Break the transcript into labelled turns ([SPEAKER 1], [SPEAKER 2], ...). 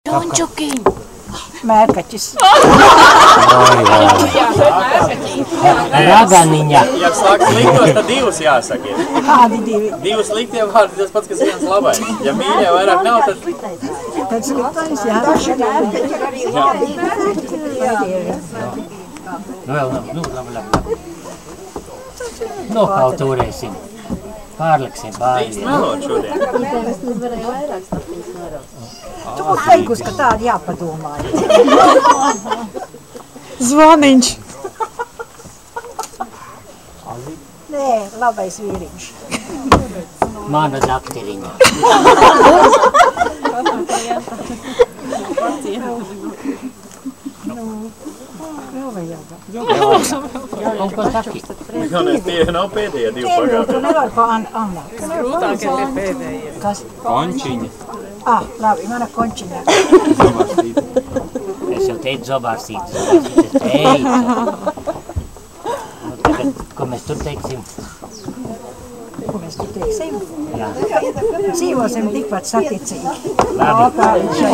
[SPEAKER 1] Dončukiņ!
[SPEAKER 2] Mērkaķis.
[SPEAKER 3] Raganiņa.
[SPEAKER 4] Ja sāks liktos, tad divus jāsaka.
[SPEAKER 2] Kādi divi?
[SPEAKER 4] Divus liktie vārdi, tas pats, kas viens labais. Ja mīļie vairāk nav, tad...
[SPEAKER 2] Tad sliktais, jā.
[SPEAKER 3] Labi. Nokauturēsim. Pārliksim
[SPEAKER 4] Drīkst melot šodien.
[SPEAKER 2] Tu būtu teikusi, ka tādi jāpadomāja.
[SPEAKER 1] Zvaniņš!
[SPEAKER 2] Nē, labais vīriņš.
[SPEAKER 3] Mana dakteriņa.
[SPEAKER 2] Vēl vajag.
[SPEAKER 3] Kaut ko saki.
[SPEAKER 4] Galvenais, tie nav pēdējie divi
[SPEAKER 2] Tu
[SPEAKER 4] pagājušie.
[SPEAKER 2] nevar pa Anna.
[SPEAKER 1] Grūtāk ir tie pēdējie.
[SPEAKER 2] Kas?
[SPEAKER 5] Končiņa.
[SPEAKER 2] Labi, mana končiņa.
[SPEAKER 3] Es jau teicu zobārstīt. Es teicu. Nu, tagad, ko mēs tur teiksim?
[SPEAKER 2] Ko mēs tur teiksim?
[SPEAKER 3] Jā.
[SPEAKER 2] Dzīvosim tikpat saticīgi.
[SPEAKER 3] Labi.
[SPEAKER 2] Tā viņš ir.